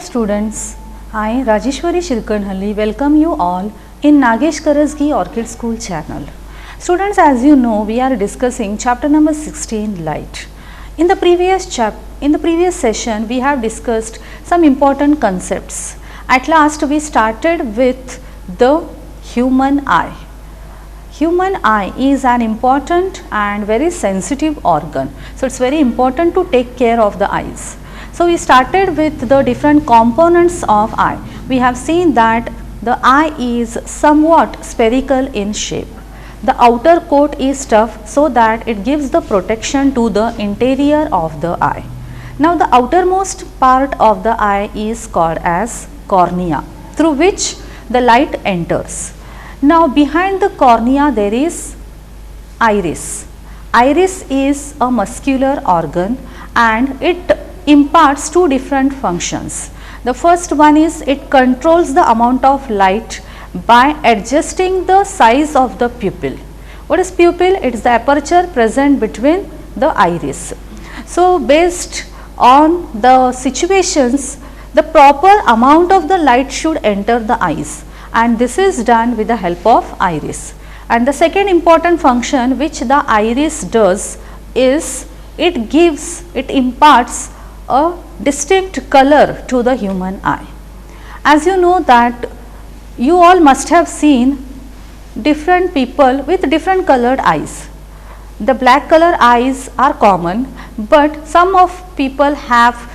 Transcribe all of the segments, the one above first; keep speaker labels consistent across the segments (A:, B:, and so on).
A: students, I Rajeshwari Shirkanhalli welcome you all in Nagesh Karasgi Orchid School channel. Students, as you know, we are discussing chapter number 16, light. In the previous session we have discussed some important concepts. At last we started with the human eye. Human eye is an important and very sensitive organ. So it's very important to take care of the eyes. So we started with the different components of eye. We have seen that the eye is somewhat spherical in shape. The outer coat is tough so that it gives the protection to the interior of the eye. Now the outermost part of the eye is called as cornea, through which the light enters. Now behind the cornea there is iris. Iris is a muscular organ and it imparts two different functions. The first one is it controls the amount of light by adjusting the size of the pupil. What is pupil? It is the aperture present between the iris. So based on the situations, the proper amount of the light should enter the eyes, and this is done with the help of iris. And the second important function which the iris does is it imparts a distinct color to the human eye. As you know that you all must have seen different people with different colored eyes. The black color eyes are common, but some of people have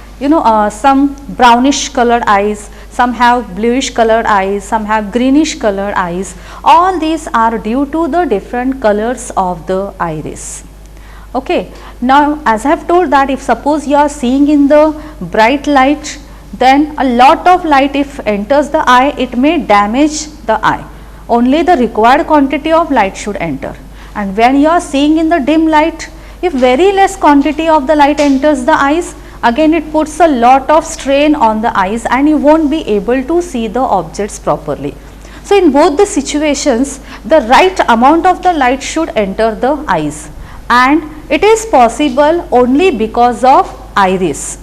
A: some brownish colored eyes, some have bluish colored eyes, some have greenish colored eyes. All these are due to the different colors of the iris. Okay. Now as I have told that if suppose you are seeing in the bright light, then a lot of light if enters the eye, it may damage the eye. Only the required quantity of light should enter. And when you are seeing in the dim light, if very less quantity of the light enters the eyes, again it puts a lot of strain on the eyes and you won't be able to see the objects properly. So in both the situations, the right amount of the light should enter the eyes, and it is possible only because of iris.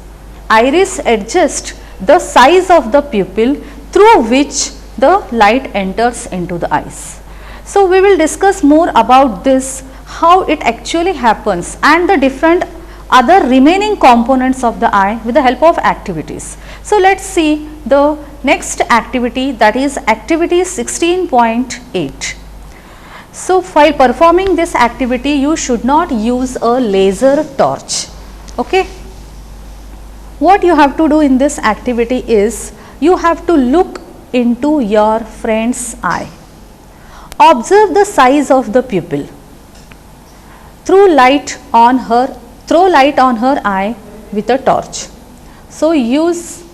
A: Iris adjusts the size of the pupil through which the light enters into the eyes. So we will discuss more about this, how it actually happens, and the different other remaining components of the eye with the help of activities. So let us see the next activity, that is activity 16.8. So while performing this activity, you should not use a laser torch. Okay. What you have to do in this activity is you have to look into your friend's eye. Observe the size of the pupil. Throw light on her eye with a torch. So use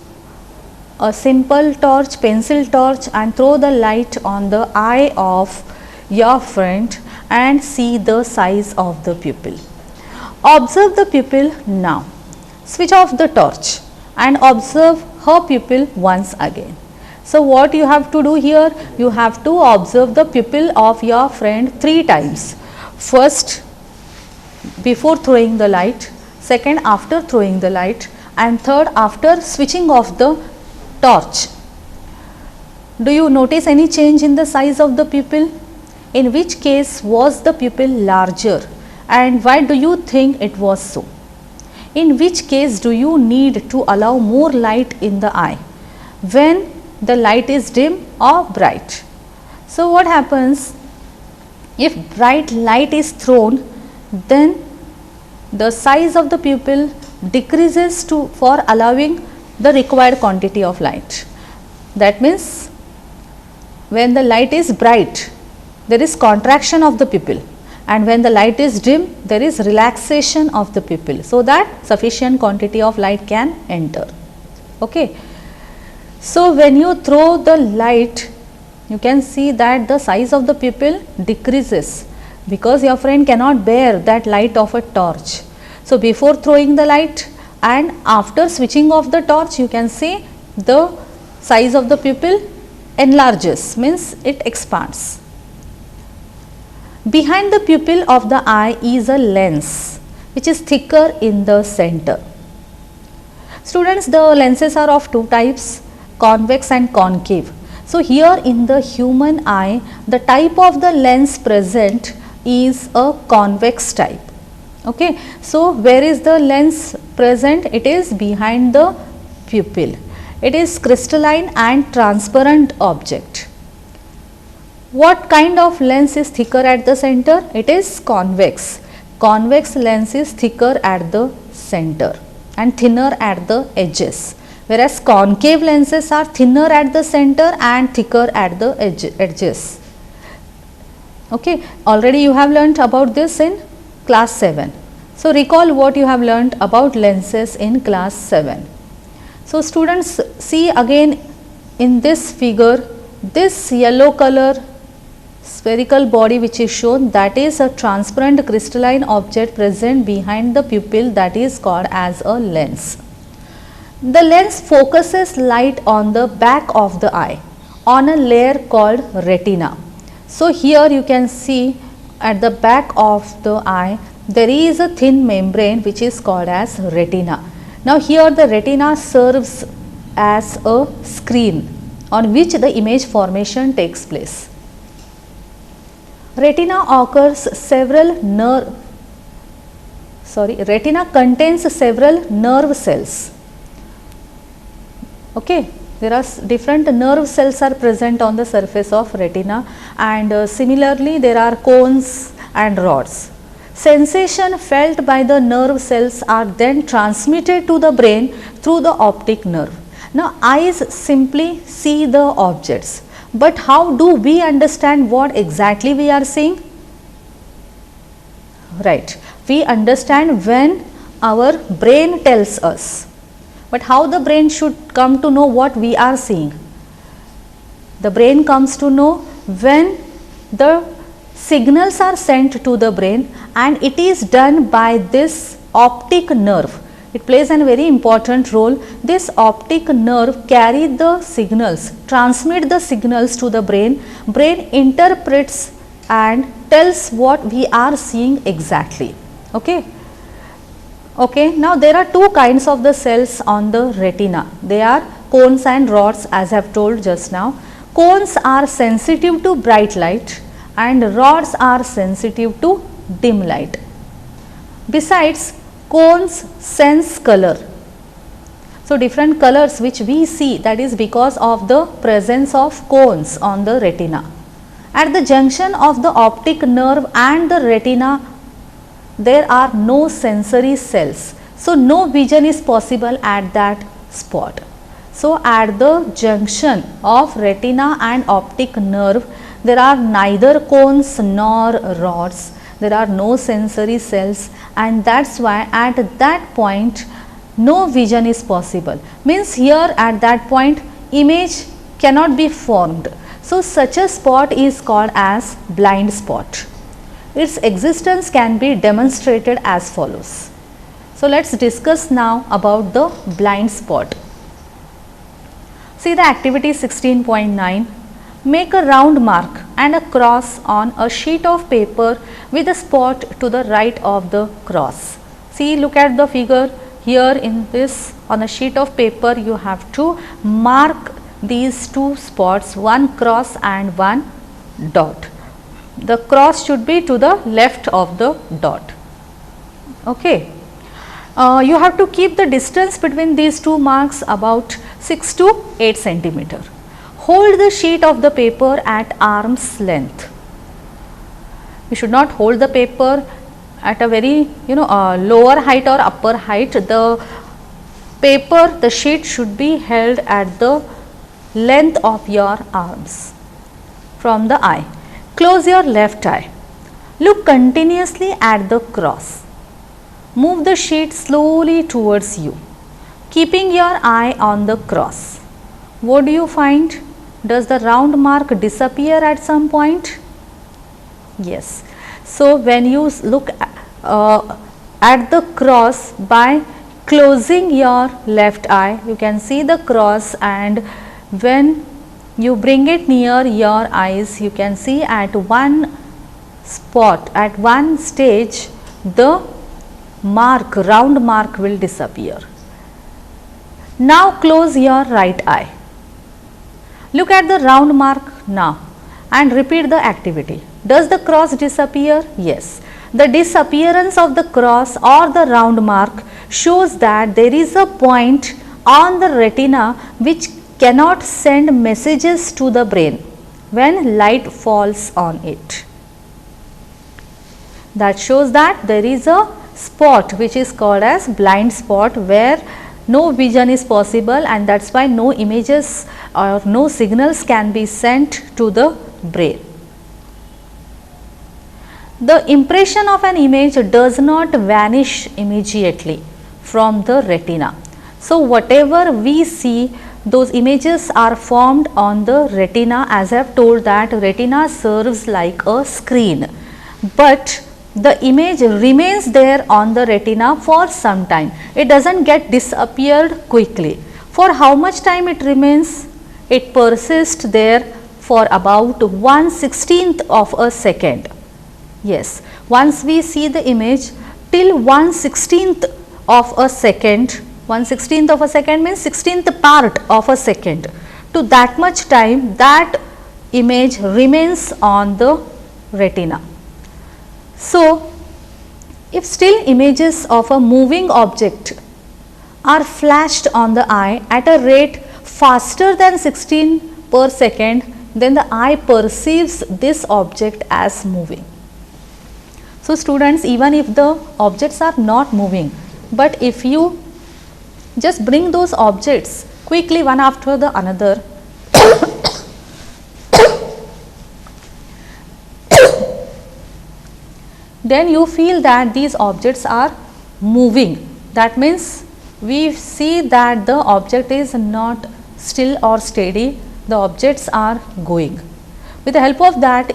A: a simple torch, pencil torch, and throw the light on the eye of your friend and see the size of the pupil. Observe the pupil now. Switch off the torch and observe her pupil once again. So what you have to do here, you have to observe the pupil of your friend 3 times. First before throwing the light, second after throwing the light, and third after switching off the torch. Do you notice any change in the size of the pupil? In which case was the pupil larger, and why do you think it was so? In which case do you need to allow more light in the eye, when the light is dim or bright? So what happens if bright light is thrown, then the size of the pupil decreases for allowing the required quantity of light. That means when the light is bright, there is contraction of the pupil, and when the light is dim, there is relaxation of the pupil, so that sufficient quantity of light can enter. Okay. So when you throw the light, you can see that the size of the pupil decreases because your friend cannot bear that light of a torch. So before throwing the light and after switching off the torch, you can see the size of the pupil enlarges, means it expands. Behind the pupil of the eye is a lens which is thicker in the center. Students, the lenses are of two types, convex and concave. So here in the human eye, the type of the lens present is a convex type. Okay. So where is the lens present? It is behind the pupil. It is crystalline and transparent object. What kind of lens is thicker at the center? It is convex. Convex lens is thicker at the center and thinner at the edges, whereas concave lenses are thinner at the center and thicker at the edges. Okay. Already you have learnt about this in class 7. So recall what you have learnt about lenses in class 7. So students, see again in this figure, this yellow color spherical body which is shown, that is a transparent crystalline object present behind the pupil, that is called as a lens. The lens focuses light on the back of the eye on a layer called retina. So here you can see at the back of the eye there is a thin membrane which is called as retina. Now here the retina serves as a screen on which the image formation takes place. Retina contains several nerve cells. Okay. There are different nerve cells are present on the surface of retina, and similarly there are cones and rods. Sensation felt by the nerve cells are then transmitted to the brain through the optic nerve. Now eyes simply see the objects, but how do we understand what exactly we are seeing? Right, we understand when our brain tells us. But how the brain should come to know what we are seeing? The brain comes to know when the signals are sent to the brain, and it is done by this optic nerve. It plays a very important role. This optic nerve carry the signals, transmit the signals to the brain. Brain interprets and tells what we are seeing exactly. Okay. Okay, now there are two kinds of the cells on the retina. They are cones and rods, as I have told just now. Cones are sensitive to bright light and rods are sensitive to dim light. Besides, cones sense color. So different colors which we see, that is because of the presence of cones on the retina. At the junction of the optic nerve and the retina, there are no sensory cells. So no vision is possible at that spot. So at the junction of retina and optic nerve, there are neither cones nor rods. There are no sensory cells, and that's why at that point no vision is possible. Means here at that point image cannot be formed. So such a spot is called as blind spot. Its existence can be demonstrated as follows. So let's discuss now about the blind spot. See the activity 16.9. Make a round mark and a cross on a sheet of paper with a spot to the right of the cross. See, look at the figure here. In this, on a sheet of paper you have to mark these two spots, one cross and one dot. The cross should be to the left of the dot. Okay. You have to keep the distance between these two marks about 6 to 8 centimeter. Hold the sheet of the paper at arm's length. You should not hold the paper at a very lower height or upper height. The paper, the sheet should be held at the length of your arms from the eye. Close your left eye. Look continuously at the cross. Move the sheet slowly towards you, keeping your eye on the cross. What do you find? Does the round mark disappear at some point? Yes. So when you look at the cross, by closing your left eye, you can see the cross, and when you bring it near your eyes, you can see at one spot, at one stage, the mark, round mark will disappear. Now close your right eye. Look at the round mark now and repeat the activity. Does the cross disappear? Yes. The disappearance of the cross or the round mark shows that there is a point on the retina which cannot send messages to the brain when light falls on it. That shows that there is a spot which is called as blind spot where no vision is possible, and that is why no images or no signals can be sent to the brain. The impression of an image does not vanish immediately from the retina. So, whatever we see, those images are formed on the retina, as I have told that retina serves like a screen, but the image remains there on the retina for some time. It does not get disappeared quickly. For how much time it remains? It persists there for about 1/16th of a second. Yes, once we see the image till 1/16th of a second, 1/16th of a second means 16th part of a second. To that much time that image remains on the retina. So, if still images of a moving object are flashed on the eye at a rate faster than 16 per second, then the eye perceives this object as moving. So, students, even if the objects are not moving, but if you just bring those objects quickly one after the another, then you feel that these objects are moving. That means we see that the object is not still or steady, the objects are going. With the help of that,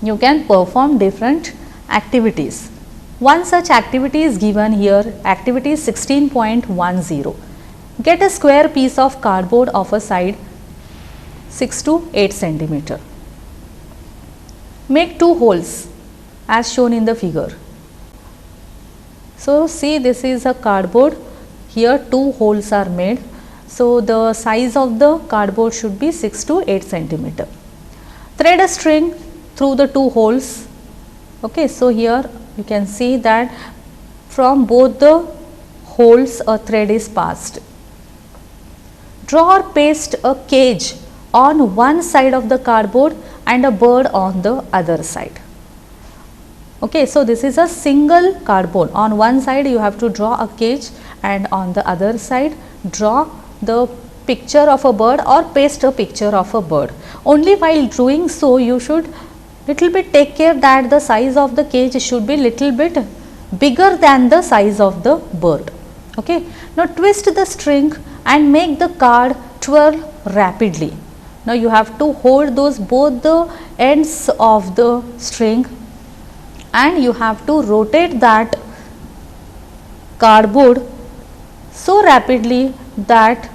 A: you can perform different activities. One such activity is given here, activity 16.10. Get a square piece of cardboard of a side 6 to 8 centimeter. Make 2 holes as shown in the figure. So, see, this is a cardboard, here 2 holes are made. So, the size of the cardboard should be 6 to 8 centimeter. Thread a string through the 2 holes. Okay, so here you can see that from both the holes a thread is passed. Draw or paste a cage on one side of the cardboard and a bird on the other side. Okay, so this is a single cardboard. On one side you have to draw a cage and on the other side draw the picture of a bird or paste a picture of a bird. Only while doing so you should little bit take care that the size of the cage should be little bit bigger than the size of the bird. Okay. Now twist the string and make the card twirl rapidly. Now you have to hold those both the ends of the string and you have to rotate that cardboard so rapidly that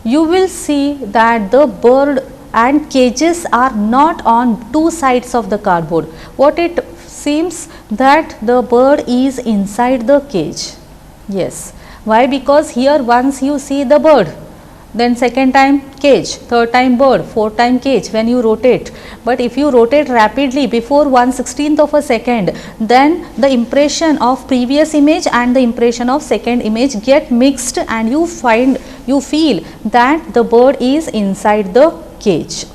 A: you will see that the bird and cages are not on two sides of the cardboard. What it seems that the bird is inside the cage. Yes. Why? Because here once you see the bird, then second time cage, third time bird, fourth time cage when you rotate. But if you rotate rapidly before 1/16th of a second, then the impression of previous image and the impression of second image get mixed and you feel that the bird is inside the cage.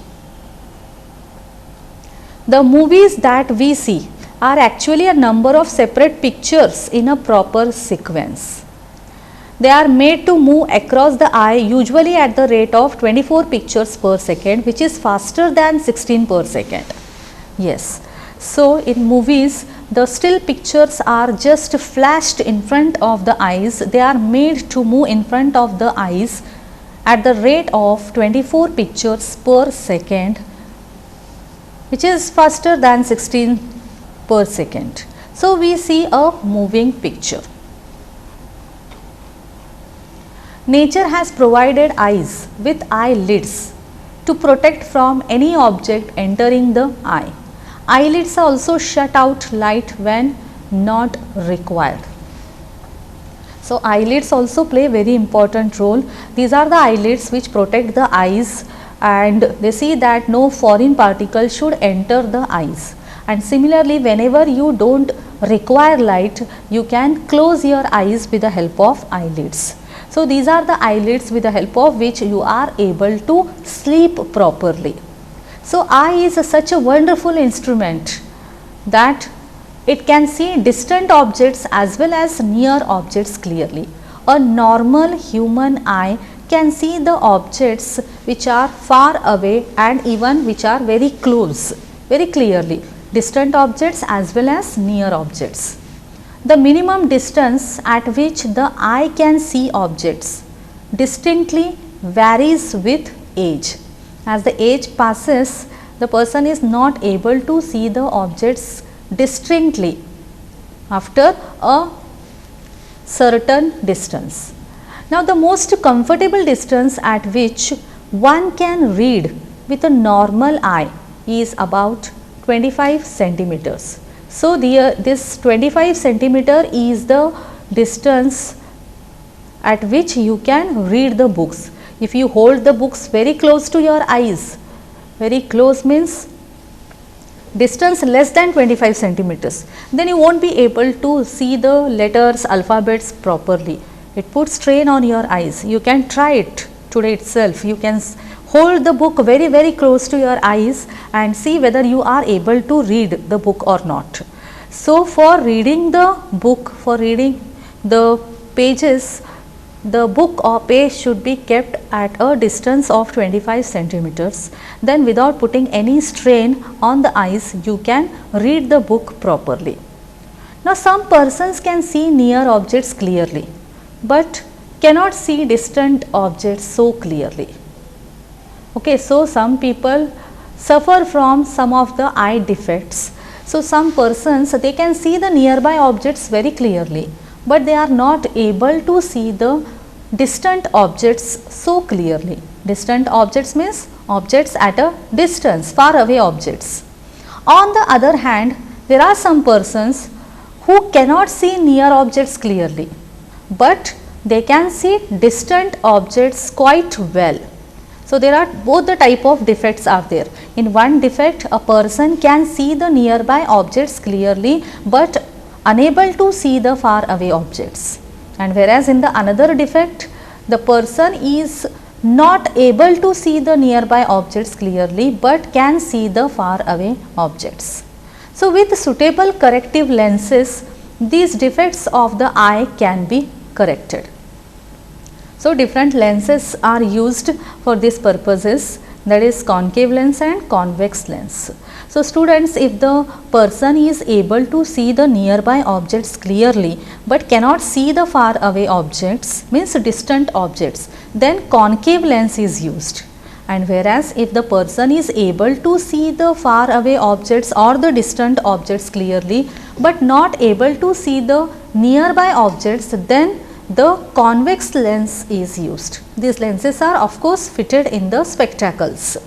A: The movies that we see are actually a number of separate pictures in a proper sequence. They are made to move across the eye usually at the rate of 24 pictures per second, which is faster than 16 per second. Yes. So, in movies the still pictures are just flashed in front of the eyes. They are made to move in front of the eyes at the rate of 24 pictures per second, which is faster than 16 per second. So, we see a moving picture. Nature has provided eyes with eyelids to protect from any object entering the eye. Eyelids also shut out light when not required. So eyelids also play very important role. These are the eyelids which protect the eyes, and they see that no foreign particle should enter the eyes. And similarly, whenever you don't require light, you can close your eyes with the help of eyelids. So these are the eyelids with the help of which you are able to sleep properly. So eye is such a wonderful instrument that it can see distant objects as well as near objects clearly. A normal human eye can see the objects which are far away and even which are very close, very clearly, distant objects as well as near objects. The minimum distance at which the eye can see objects distinctly varies with age. As the age passes, the person is not able to see the objects distinctly after a certain distance. Now, the most comfortable distance at which one can read with a normal eye is about 25 centimeters. So, this 25 centimeter is the distance at which you can read the books. If you hold the books very close to your eyes, very close means distance less than 25 centimeters, then you won't be able to see the letters, alphabets properly. It puts strain on your eyes. You can try it today itself. You can hold the book very close to your eyes and see whether you are able to read the book or not. So, for reading the book, for reading the pages, the book or page should be kept at a distance of 25 centimeters. Then without putting any strain on the eyes, you can read the book properly. Now, some persons can see near objects clearly, but cannot see distant objects so clearly. Okay, so some people suffer from some of the eye defects. So, some persons, they can see the nearby objects very clearly, but they are not able to see the distant objects so clearly. Distant objects means objects at a distance, far away objects. On the other hand, there are some persons who cannot see near objects clearly, but they can see distant objects quite well. So, there are both the type of defects are there. In one defect, a person can see the nearby objects clearly, but unable to see the far away objects. And whereas in the another defect, the person is not able to see the nearby objects clearly, but can see the far away objects. So, with suitable corrective lenses, these defects of the eye can be corrected. So, different lenses are used for these purposes, that is concave lens and convex lens. So, students, if the person is able to see the nearby objects clearly, but cannot see the far away objects, means distant objects, then concave lens is used. And whereas if the person is able to see the far away objects or the distant objects clearly, but not able to see the nearby objects, then the convex lens is used. These lenses are of course fitted in the spectacles.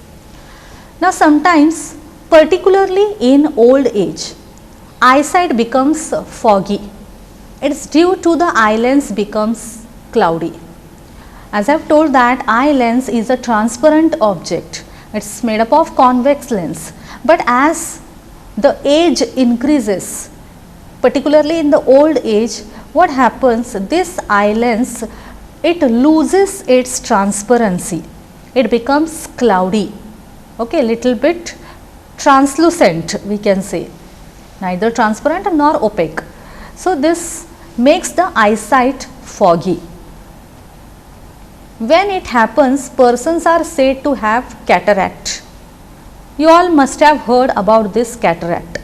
A: Now, sometimes, particularly in old age, eyesight becomes foggy. It is due to the eye lens becomes cloudy. As I have told that eye lens is a transparent object. It is made up of convex lens. But as the age increases, particularly in the old age, what happens, this eye lens, it loses its transparency, it becomes cloudy, okay, little bit translucent we can say, neither transparent nor opaque. So, this makes the eyesight foggy. When it happens, persons are said to have cataract. You all must have heard about this cataract.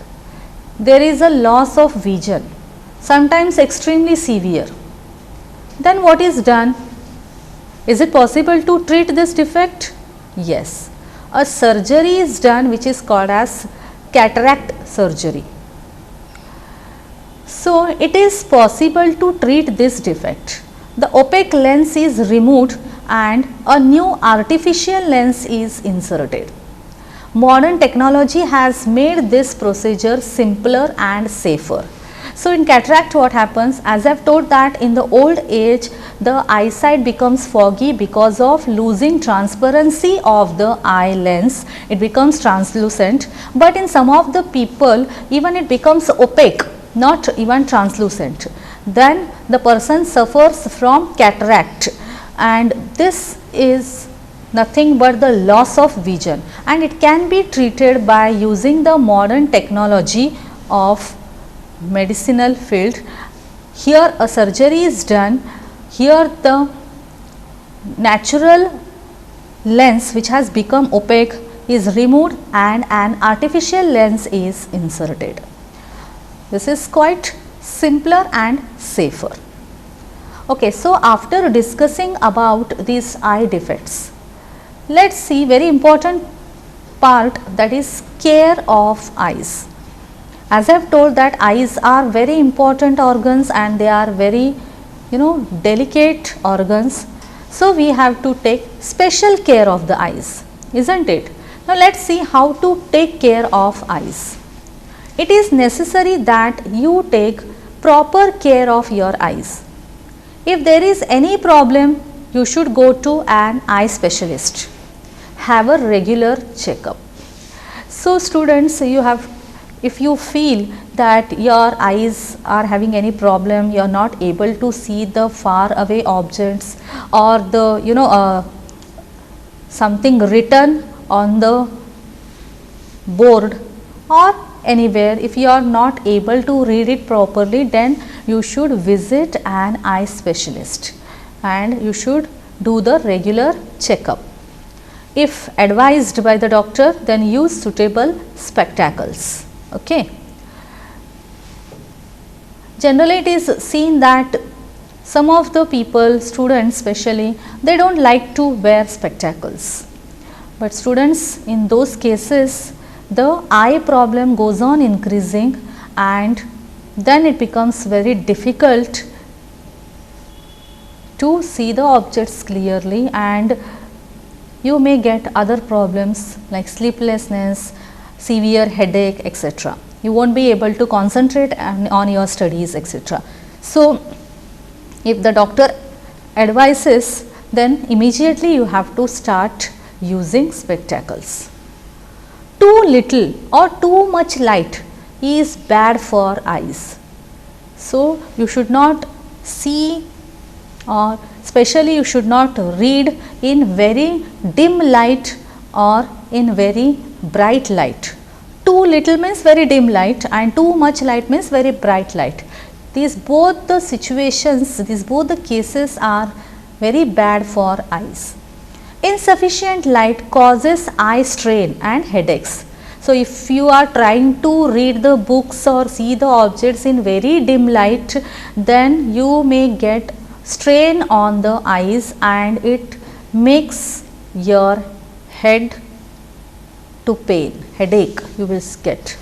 A: There is a loss of vision, sometimes extremely severe. Then what is done? Is it possible to treat this defect? Yes. A surgery is done which is called as cataract surgery. So, it is possible to treat this defect. The opaque lens is removed and a new artificial lens is inserted. Modern technology has made this procedure simpler and safer. So in cataract what happens, as I have told that in the old age the eyesight becomes foggy because of losing transparency of the eye lens, it becomes translucent, but in some of the people even it becomes opaque, not even translucent. Then the person suffers from cataract, and this is nothing but the loss of vision, and it can be treated by using the modern technology of medicinal field. Here a surgery is done, here the natural lens which has become opaque is removed and an artificial lens is inserted. This is quite simpler and safer. Okay, so after discussing about these eye defects, let us see very important part, that is care of eyes. As I have told that eyes are very important organs and they are very delicate organs. So we have to take special care of the eyes, isn't it? Now let us see how to take care of eyes. It is necessary that you take proper care of your eyes. If there is any problem, you should go to an eye specialist. Have a regular checkup. So students, if you feel that your eyes are having any problem, you are not able to see the far away objects, or the something written on the board or anywhere, if you are not able to read it properly, then you should visit an eye specialist and you should do the regular checkup. If advised by the doctor, then use suitable spectacles. Okay. Generally it is seen that some of the people, students especially, they do not like to wear spectacles, but students, in those cases the eye problem goes on increasing and then it becomes very difficult to see the objects clearly, and you may get other problems like sleeplessness, severe headache, etc. You will not be able to concentrate on your studies, etc. So if the doctor advises, then immediately you have to start using spectacles. Too little or too much light is bad for eyes. So you should not see, or especially you should not read in very dim light or in very bright light. Too little means very dim light and too much light means very bright light. These both the situations, these both the cases are very bad for eyes. Insufficient light causes eye strain and headaches. So if you are trying to read the books or see the objects in very dim light, then you may get strain on the eyes and it makes your head to pain, headache you will get.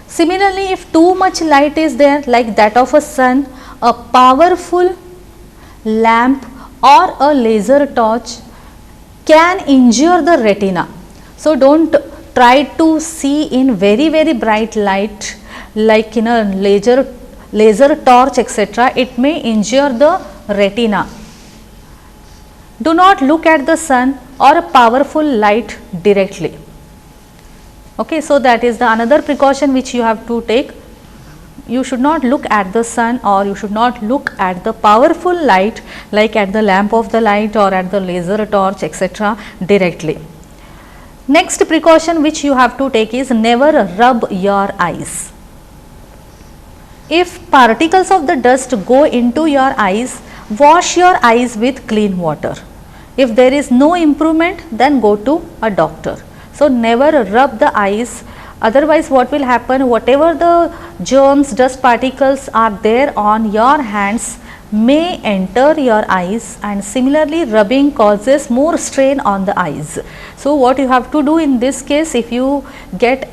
A: Similarly, if too much light is there, like that of a sun, a powerful lamp or a laser torch can injure the retina. So don't try to see in very bright light like in a laser torch, etc. It may injure the retina. Do not look at the sun or a powerful light directly. Okay, so that is the another precaution which you have to take. You should not look at the sun or you should not look at the powerful light like at the lamp of the light or at the laser torch, etc. directly. Next precaution which you have to take is never rub your eyes. If particles of the dust go into your eyes, wash your eyes with clean water. If there is no improvement, then go to a doctor. So never rub the eyes, otherwise what will happen, whatever the germs, dust particles are there on your hands may enter your eyes, and similarly rubbing causes more strain on the eyes. So what you have to do in this case, if you get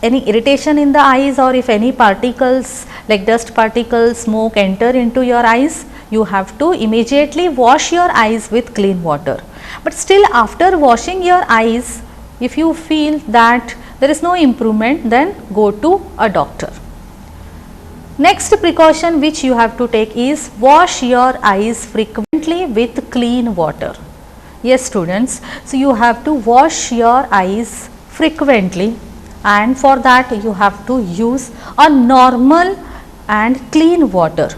A: any irritation in the eyes or if any particles like dust particles, smoke enter into your eyes, you have to immediately wash your eyes with clean water. But still after washing your eyes, if you feel that there is no improvement, then go to a doctor. Next precaution which you have to take is wash your eyes frequently with clean water. Yes students, so you have to wash your eyes frequently, and for that you have to use a normal and clean water.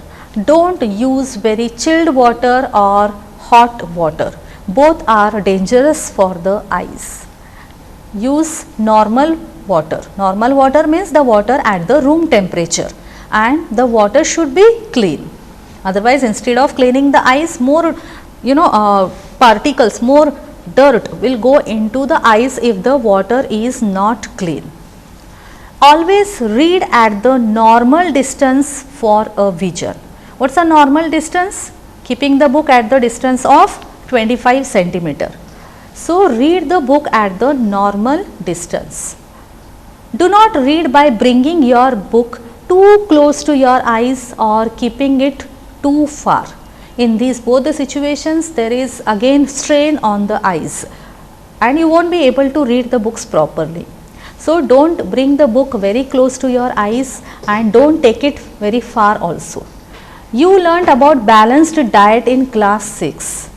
A: Don't use very chilled water or hot water. Both are dangerous for the eyes. Use normal water. Normal water means the water at the room temperature, and the water should be clean. Otherwise, instead of cleaning the eyes, more particles, more dirt will go into the eyes if the water is not clean. Always read at the normal distance for a vision. What's a normal distance? Keeping the book at the distance of 25 centimeter. So, read the book at the normal distance. Do not read by bringing your book too close to your eyes or keeping it too far. In these both the situations, there is again strain on the eyes and you won't be able to read the books properly. So, don't bring the book very close to your eyes and don't take it very far also. You learnt about balanced diet in class 6.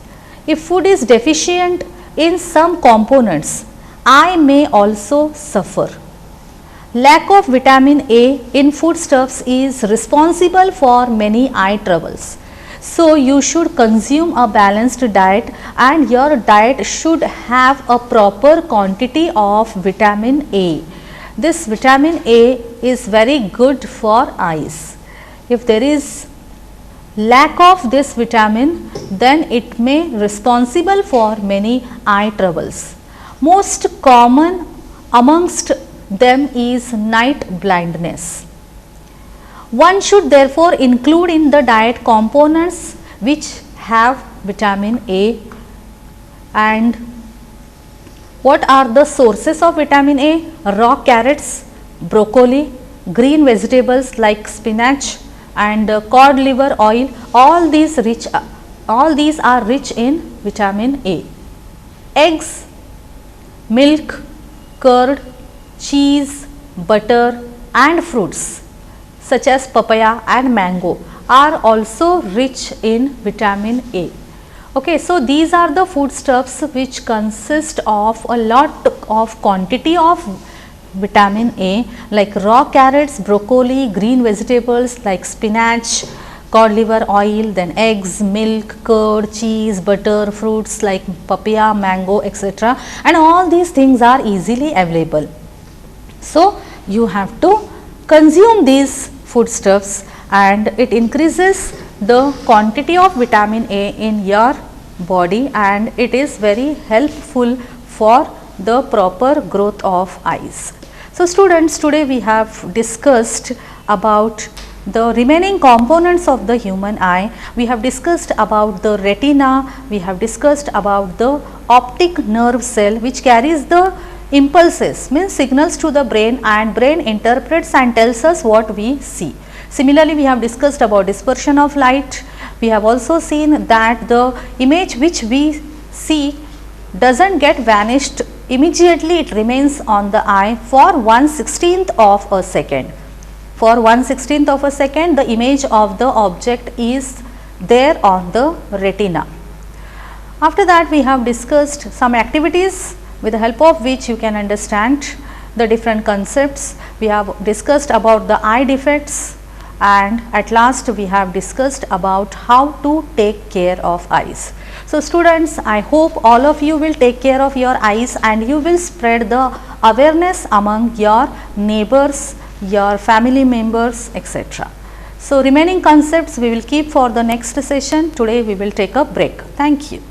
A: If food is deficient in some components, eye may also suffer. Lack of vitamin A in foodstuffs is responsible for many eye troubles. So, you should consume a balanced diet and your diet should have a proper quantity of vitamin A. This vitamin A is very good for eyes. If there is lack of this vitamin, then it may responsible for many eye troubles. Most common amongst them is night blindness. One should therefore include in the diet components which have vitamin A. And what are the sources of vitamin A? Raw carrots, broccoli, green vegetables like spinach and cod liver oil. All these are rich in vitamin A. Eggs, milk, curd, cheese, butter and fruits such as papaya and mango are also rich in vitamin A. Okay, so these are the foodstuffs which consist of a lot of quantity of vitamin A, like raw carrots, broccoli, green vegetables like spinach, cod liver oil, then eggs, milk, curd, cheese, butter, fruits like papaya, mango, etc. And all these things are easily available. So, you have to consume these foodstuffs and it increases the quantity of vitamin A in your body and it is very helpful for the proper growth of eyes. So, students, today we have discussed about the remaining components of the human eye. We have discussed about the retina, we have discussed about the optic nerve cell which carries the impulses, means signals to the brain, and brain interprets and tells us what we see. Similarly, we have discussed about dispersion of light. We have also seen that the image which we see does not get vanished immediately, it remains on the eye for 1/16th of a second. For 1/16th of a second, the image of the object is there on the retina. After that, we have discussed some activities with the help of which you can understand the different concepts. We have discussed about the eye defects and at last we have discussed about how to take care of eyes. So, students, I hope all of you will take care of your eyes and you will spread the awareness among your neighbors, your family members, etc. So, remaining concepts we will keep for the next session. Today we will take a break. Thank you.